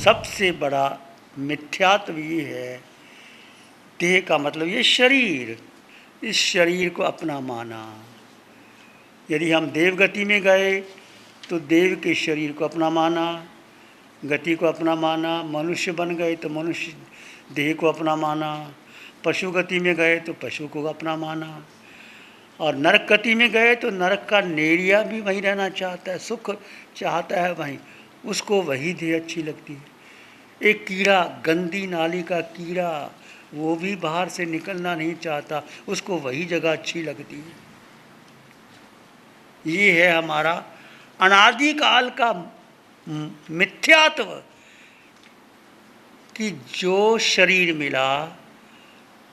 सबसे बड़ा मिथ्यात्व ये है, देह का मतलब ये शरीर, इस शरीर को अपना माना। यदि हम देवगति में गए तो देव के शरीर को अपना माना, गति को अपना माना। मनुष्य बन गए तो मनुष्य देह को अपना माना। पशु गति में गए तो पशु को अपना माना। और नरक गति में गए तो नरक का नेरिया भी वहीं रहना चाहता है, सुख चाहता है वहीं, उसको वही देह अच्छी लगती है। एक कीड़ा, गंदी नाली का कीड़ा, वो भी बाहर से निकलना नहीं चाहता, उसको वही जगह अच्छी लगती है। ये है हमारा अनादिकाल का मिथ्यात्व कि जो शरीर मिला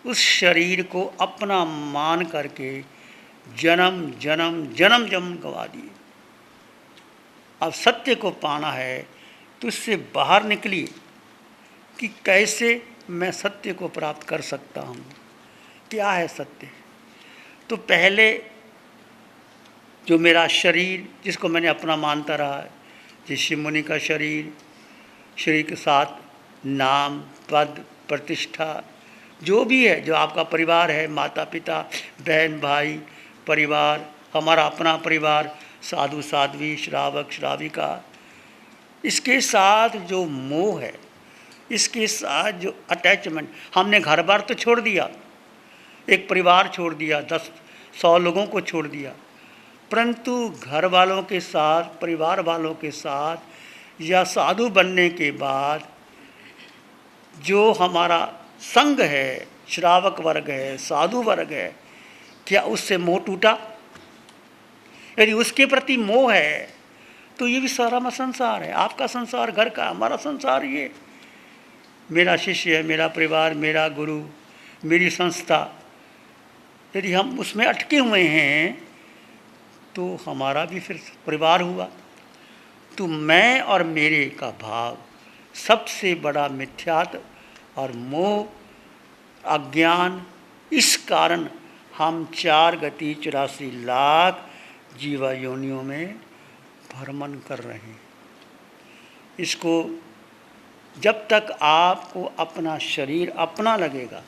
उस शरीर को अपना मान करके जन्म जन्म जन्म जन्म गवा दिए। अब सत्य को पाना है तो इससे बाहर निकलिए कि कैसे मैं सत्य को प्राप्त कर सकता हूँ। क्या है सत्य? तो पहले जो मेरा शरीर जिसको मैंने अपना मानता रहा है, ऋषि मुनि का शरीर, शरीर के साथ नाम, पद, प्रतिष्ठा, जो भी है, जो आपका परिवार है, माता पिता, बहन भाई, परिवार, हमारा अपना परिवार, साधु साध्वी, श्रावक श्राविका, इसके साथ जो मोह है, इसके साथ जो अटैचमेंट, हमने घर बार तो छोड़ दिया, एक परिवार छोड़ दिया, 10-100 लोगों को छोड़ दिया, परंतु घर वालों के साथ, परिवार वालों के साथ या साधु बनने के बाद जो हमारा संग है, श्रावक वर्ग है, साधु वर्ग है, क्या उससे मोह टूटा? यदि उसके प्रति मोह है तो ये भी सारा संसार है, आपका संसार, घर का, हमारा संसार, ये मेरा शिष्य है, मेरा परिवार, मेरा गुरु, मेरी संस्था, यदि हम उसमें अटके हुए हैं तो हमारा भी फिर परिवार हुआ। तो मैं और मेरे का भाव सबसे बड़ा मिथ्यात्व और मोह, अज्ञान, इस कारण हम 4 गति 84 लाख जीवा योनियों में भ्रमण कर रहे हैं। इसको जब तक आपको अपना शरीर अपना लगेगा,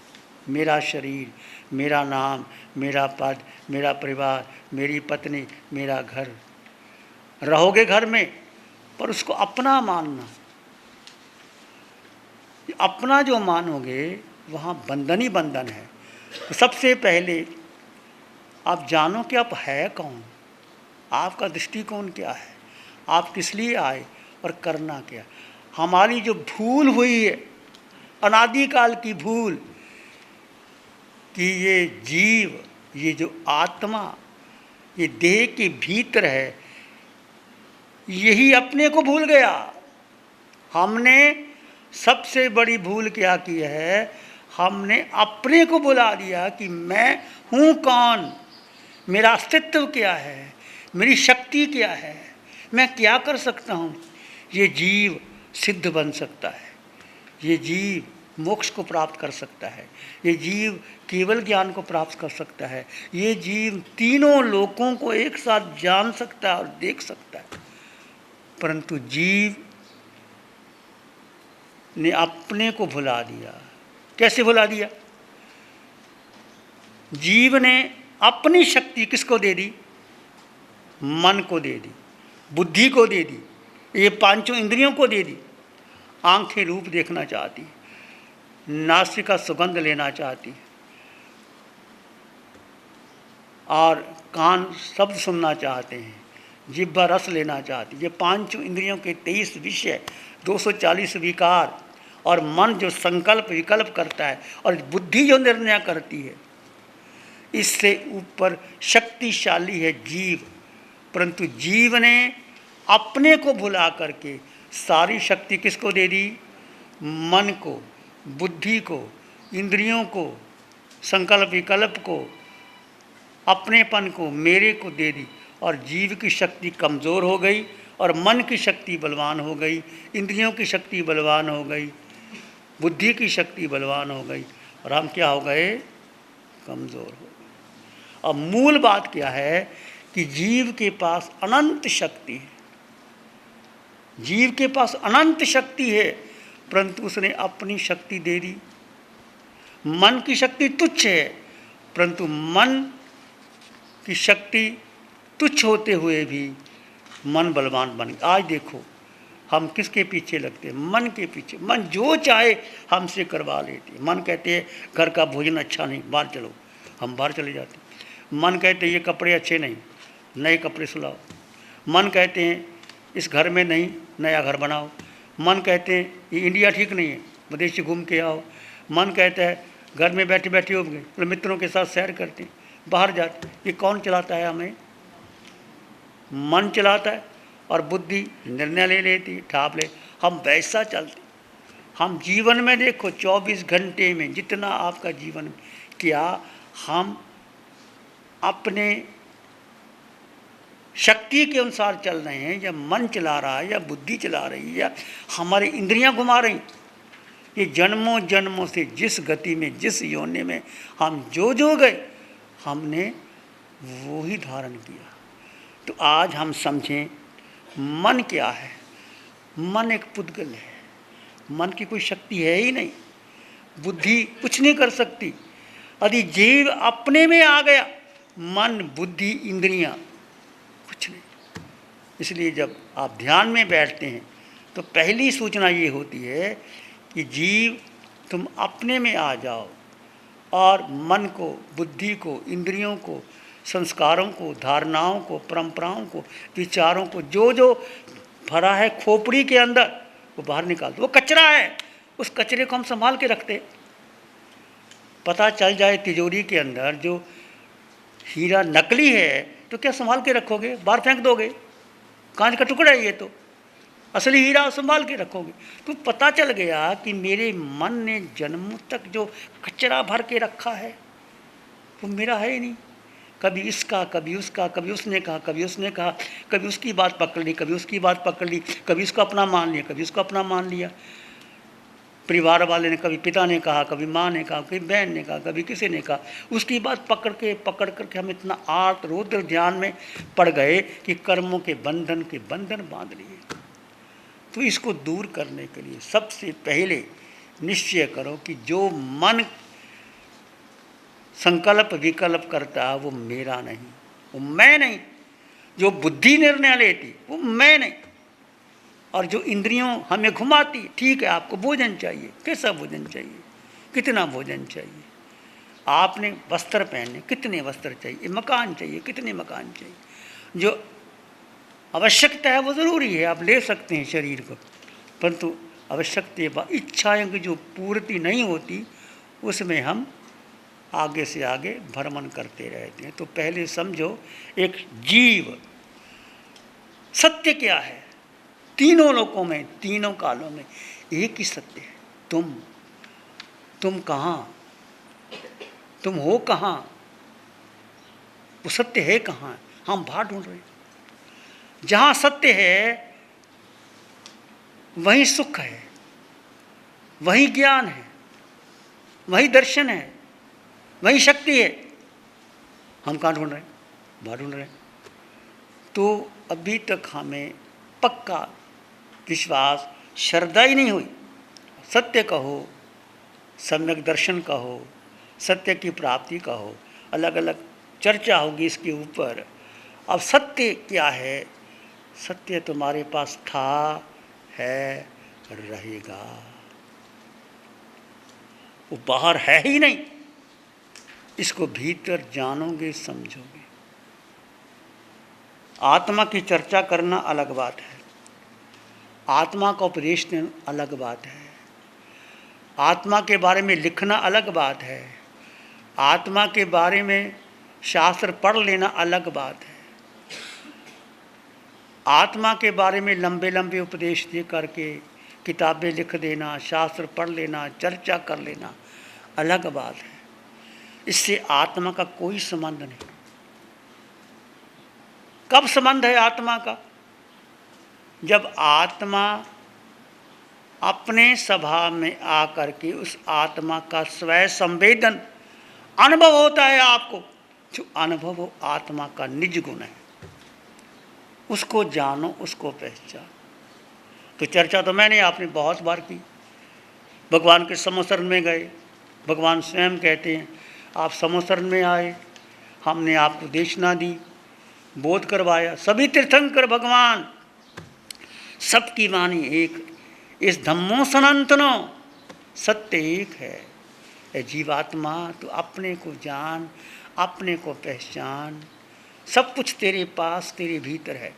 मेरा शरीर, मेरा नाम, मेरा पद, मेरा परिवार, मेरी पत्नी, मेरा घर, रहोगे घर में पर उसको अपना मानना, अपना जो मानोगे वहाँ बंधन ही बंधन है। तो सबसे पहले आप जानो कि आप है कौन, आपका दृष्टिकोण क्या है, आप किस लिए आए और करना क्या। हमारी जो भूल हुई है, अनादिकाल की भूल, कि ये जीव, ये जो आत्मा, ये देह के भीतर है, यही अपने को भूल गया। हमने सबसे बड़ी भूल क्या की है, हमने अपने को भुला दिया कि मैं हूँ कौन, मेरा अस्तित्व क्या है, मेरी शक्ति क्या है, मैं क्या कर सकता हूँ। ये जीव सिद्ध बन सकता है, ये जीव मोक्ष को प्राप्त कर सकता है, ये जीव केवल ज्ञान को प्राप्त कर सकता है, ये जीव तीनों लोकों को एक साथ जान सकता है और देख सकता है। परंतु जीव ने अपने को भुला दिया। कैसे भुला दिया? जीव ने अपनी शक्ति किसको दे दी? मन को दे दी, बुद्धि को दे दी, ये 5 इंद्रियों को दे दी। आंखें रूप देखना चाहती, नासिका सुगंध लेना चाहती, और कान शब्द सुनना चाहते हैं, जिह्वा रस लेना चाहती। ये 5 इंद्रियों के 23 विषय, 240 विकार, और मन जो संकल्प विकल्प करता है, और बुद्धि जो निर्णय करती है, इससे ऊपर शक्तिशाली है जीव। परंतु जीव ने अपने को भुला करके सारी शक्ति किसको दे दी? मन को, बुद्धि को, इंद्रियों को, संकल्प विकल्प को, अपनेपन को, मेरे को दे दी। और जीव की शक्ति कमज़ोर हो गई और मन की शक्ति बलवान हो गई, इंद्रियों की शक्ति बलवान हो गई, बुद्धि की शक्ति बलवान हो गई, और हम क्या हो गए? कमज़ोर हो गए। अब मूल बात क्या है कि जीव के पास अनंत शक्ति है, जीव के पास अनंत शक्ति है, परंतु उसने अपनी शक्ति दे दी। मन की शक्ति तुच्छ है, परंतु मन की शक्ति तुच्छ होते हुए भी मन बलवान बन गया। आज देखो हम किसके पीछे लगते हैं? मन के पीछे। मन जो चाहे हमसे करवा लेते। मन कहते हैं घर का भोजन अच्छा नहीं, बाहर चलो, हम बाहर चले जाते। मन कहते हैं ये कपड़े अच्छे नहीं, नए कपड़े सिलाओ। मन कहते हैं इस घर में नहीं, नया घर बनाओ। मन कहते हैं ये इंडिया ठीक नहीं है, विदेश से घूम के आओ। मन कहता है घर में बैठे बैठे हो गए, तो मित्रों के साथ सैर करते हैं, बाहर जाते। ये कौन चलाता है हमें? मन चलाता है। और बुद्धि निर्णय ले लेती, ठाप ले, हम वैसा चलते। हम जीवन में देखो 24 घंटे में जितना आपका जीवन में, क्या हम अपने शक्ति के अनुसार चल रहे हैं, या मन चला रहा है, या बुद्धि चला रही है, या हमारी इंद्रियां घुमा रही? ये जन्मों जन्मों से जिस गति में, जिस योनि में हम जो गए, हमने वो ही धारण किया। तो आज हम समझें मन क्या है। मन एक पुद्गल है, मन की कोई शक्ति है ही नहीं, बुद्धि कुछ नहीं कर सकती। यदि जीव अपने में आ गया, मन बुद्धि इंद्रियां कुछ नहीं। इसलिए जब आप ध्यान में बैठते हैं तो पहली सूचना ये होती है कि जीव तुम अपने में आ जाओ और मन को, बुद्धि को, इंद्रियों को, संस्कारों को, धारणाओं को, परंपराओं को, विचारों को, जो भरा है खोपड़ी के अंदर, वो बाहर निकाल दो। वो कचरा है, उस कचरे को हम संभाल के रखते। पता चल जाए तिजोरी के अंदर जो हीरा नकली है तो क्या संभाल के रखोगे? बाहर फेंक दोगे? कांच का टुकड़ा है ये तो, असली हीरा संभाल के रखोगे। तो पता चल गया कि मेरे मन ने जन्मों तक जो कचरा भर के रखा है वो मेरा है ही नहीं। कभी इसका, कभी उसका, कभी उसने कहा, कभी उसने कहा, कभी उसकी बात पकड़ ली, कभी उसकी बात पकड़ ली, कभी उसको अपना मान लिया, कभी उसको अपना मान लिया। परिवार वाले ने, कभी पिता ने कहा, कभी माँ ने कहा, कभी बहन ने कहा, कभी किसी ने कहा, उसकी बात पकड़ करके हम इतना आर्त रौद्र ध्यान में पड़ गए कि कर्मों के बंधन बांध लिए। तो इसको दूर करने के लिए सबसे पहले निश्चय करो कि जो मन संकल्प विकल्प करता है वो मेरा नहीं, वो मैं नहीं। जो बुद्धि निर्णय लेती वो मैं नहीं। और जो इंद्रियों हमें घुमाती, ठीक है आपको भोजन चाहिए, कैसा भोजन चाहिए, कितना भोजन चाहिए, आपने वस्त्र पहनने, कितने वस्त्र चाहिए, मकान चाहिए, कितने मकान चाहिए। जो आवश्यकता है वो ज़रूरी है, आप ले सकते हैं शरीर को, परंतु आवश्यकता इच्छाएं की जो पूर्ति नहीं होती उसमें हम आगे से आगे भ्रमण करते रहते हैं। तो पहले समझो एक जीव सत्य क्या है। तीनों लोकों में, तीनों कालों में एक ही सत्य है। तुम कहाँ, तुम हो कहाँ, वो सत्य है कहाँ, हम बाहर ढूंढ रहे हैं। जहाँ सत्य है वहीं सुख है, वही ज्ञान है, वही दर्शन है, वही शक्ति है। हम कहाँ ढूंढ रहे हैं? बाहर ढूंढ रहे हैं। तो अभी तक हमें पक्का विश्वास, श्रद्धा ही नहीं हुई। सत्य कहो, सम्यक दर्शन कहो, सत्य की प्राप्ति कहो, अलग अलग चर्चा होगी इसके ऊपर। अब सत्य क्या है? सत्य तुम्हारे पास था, है, रहेगा। वो बाहर है ही नहीं, इसको भीतर जानोगे, समझोगे। आत्मा की चर्चा करना अलग बात है, आत्मा का उपदेश देना अलग बात है, आत्मा के बारे में लिखना अलग बात है, आत्मा के बारे में शास्त्र पढ़ लेना अलग बात है, आत्मा के बारे में लंबे लंबे उपदेश दे करके किताबें लिख देना, शास्त्र पढ़ लेना, चर्चा कर लेना अलग बात है। इससे आत्मा का कोई संबंध नहीं। कब संबंध है आत्मा का? जब आत्मा अपने स्वभाव में आकर के उस आत्मा का स्वयं संवेदन अनुभव होता है आपको। जो अनुभव हो आत्मा का निज गुण है, उसको जानो, उसको पहचानो। तो चर्चा तो मैंने आपने बहुत बार की भगवान के समोसरण में गए। भगवान स्वयं कहते हैं आप समोसरण में आए, हमने आपको देशना दी, बोध करवाया। सभी तीर्थंकर भगवान, सबकी वाणी एक, इस धम्मो सनातनो, सत्य एक है। ए जीवात्मा तो अपने को जान, अपने को पहचान, सब कुछ तेरे पास तेरे भीतर है।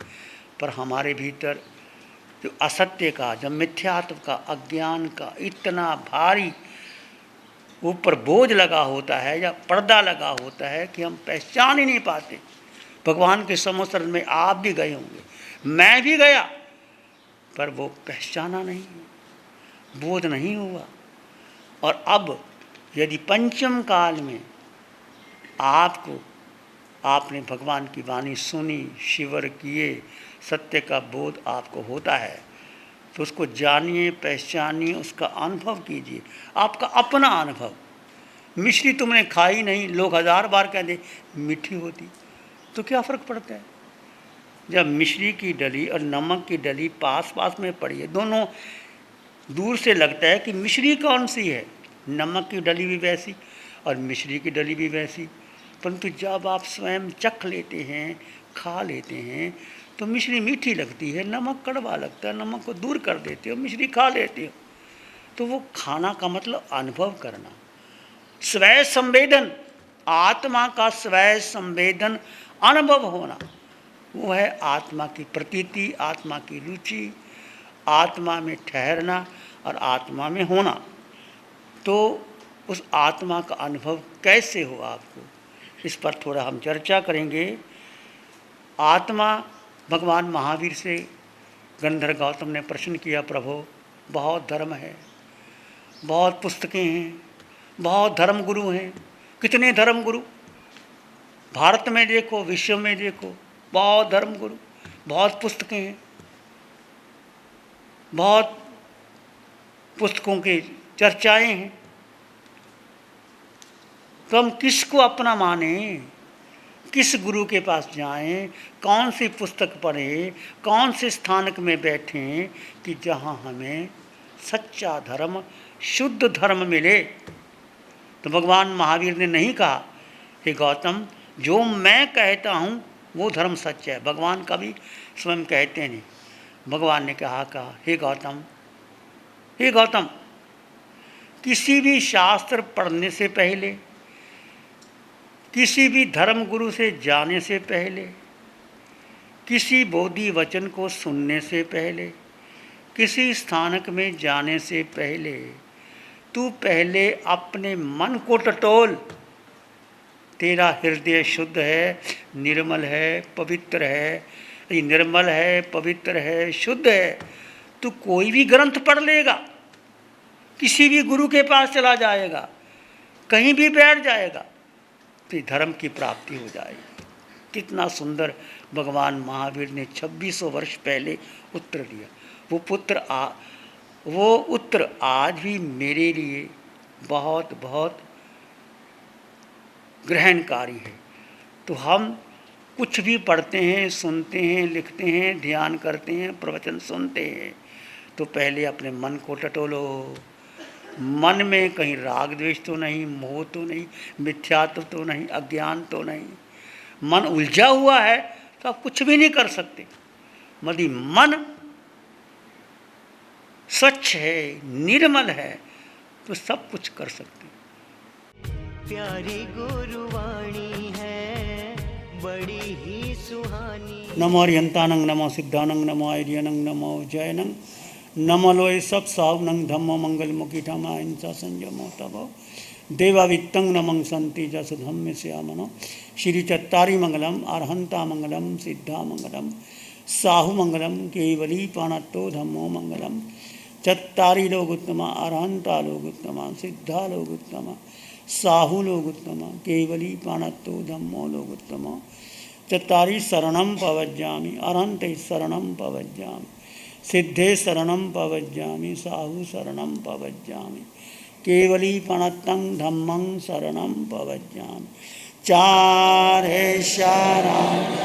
पर हमारे भीतर जो असत्य का, जब मिथ्यात्व का, अज्ञान का इतना भारी ऊपर बोझ लगा होता है या पर्दा लगा होता है कि हम पहचान ही नहीं पाते। भगवान के समोसरण में आप भी गए होंगे, मैं भी गया, पर वो पहचाना नहीं, बोध नहीं हुआ। और अब यदि पंचम काल में आपने भगवान की वाणी सुनी, शिवर किए, सत्य का बोध आपको होता है, तो उसको जानिए, पहचानिए, उसका अनुभव कीजिए, आपका अपना अनुभव। मिश्री तुमने खाई नहीं, लोग 1000 बार कह दे मीठी होती, तो क्या फ़र्क पड़ता है? जब मिश्री की डली और नमक की डली पास पास में पड़ी है, दोनों दूर से लगता है कि मिश्री कौन सी है, नमक की डली भी वैसी और मिश्री की डली भी वैसी। परंतु जब आप स्वयं चख लेते हैं, खा लेते हैं, तो मिश्री मीठी लगती है, नमक कड़वा लगता है, नमक को दूर कर देते हो, मिश्री खा लेते हो। तो वो खाना का मतलब अनुभव करना, स्वय संवेदन, आत्मा का स्वय संवेदन अनुभव होना, वो है आत्मा की प्रतीति, आत्मा की रुचि, आत्मा में ठहरना और आत्मा में होना। तो उस आत्मा का अनुभव कैसे हो आपको, इस पर थोड़ा हम चर्चा करेंगे। आत्मा, भगवान महावीर से गंधर्व गौतम ने प्रश्न किया, प्रभु बहुत धर्म है, बहुत पुस्तकें हैं, बहुत धर्म गुरु हैं, कितने धर्म गुरु भारत में देखो, विश्व में देखो, बहुत धर्म गुरु, बहुत पुस्तकें हैं, बहुत पुस्तकों की चर्चाएं हैं, तो हम किसको अपना माने, किस गुरु के पास जाएं, कौन सी पुस्तक पढ़ें, कौन से स्थानक में बैठें कि जहां हमें सच्चा धर्म, शुद्ध धर्म मिले। तो भगवान महावीर ने नहीं कहा हे गौतम जो मैं कहता हूँ वो धर्म सच है, भगवान कभी स्वयं कहते नहीं। भगवान ने कहा हे गौतम, किसी भी शास्त्र पढ़ने से पहले, किसी भी धर्म गुरु से जाने से पहले, किसी बोधि वचन को सुनने से पहले, किसी स्थानक में जाने से पहले, तू पहले अपने मन को टटोल। तेरा हृदय शुद्ध है, निर्मल है, पवित्र है, निर्मल है, पवित्र है, शुद्ध है, तू कोई भी ग्रंथ पढ़ लेगा, किसी भी गुरु के पास चला जाएगा, कहीं भी बैठ जाएगा, तो धर्म की प्राप्ति हो जाएगी। कितना सुंदर भगवान महावीर ने 2600 वर्ष पहले उत्तर दिया। वो उत्तर आज भी मेरे लिए बहुत बहुत ग्रहणकारी है। तो हम कुछ भी पढ़ते हैं, सुनते हैं, लिखते हैं, ध्यान करते हैं, प्रवचन सुनते हैं, तो पहले अपने मन को टटोलो। मन में कहीं राग द्वेष तो नहीं, मोह तो नहीं, मिथ्यात्व तो नहीं, अज्ञान तो नहीं। मन उलझा हुआ है तो आप कुछ भी नहीं कर सकते। यदि मन स्वच्छ है, निर्मल है, तो सब कुछ कर सकते हैं। प्यारी गुरुवाणी है, बड़ी ही सुहानी। नमो अरिहंतानंग, नमो सिद्धानंग, नमो आर्यनंग, नमो जयनंग, नमो लोय सब सावनंग, धम्मो मंगल मुखी धमा हिंसा संयमो तबो देवावित्तं नमं संति जसु धम्म श्यामनो। श्री चत्तारी मंगलम, अरहंता मंगलम, सिद्धा मंगलम, साहु मंगलम, केवली पाणत्तो धम्मो मंगलम। चत्तारी लोग उत्तमा, अरहंता लोग उत्तमा, सिद्धा लोग उत्तमा, साहु लोग उत्तमा, केवली पाणत्तो धम्मो लोग उत्तमा। चत्तारी शरणं पवज्जामि, अरहंते शरणं पवज्जामि, सिद्धे शरणं पवज्जामि, साहु शरणं पवज्जामि, केवली पाणत्तं धम्मं शरणं पवज्जामि। चार है शरण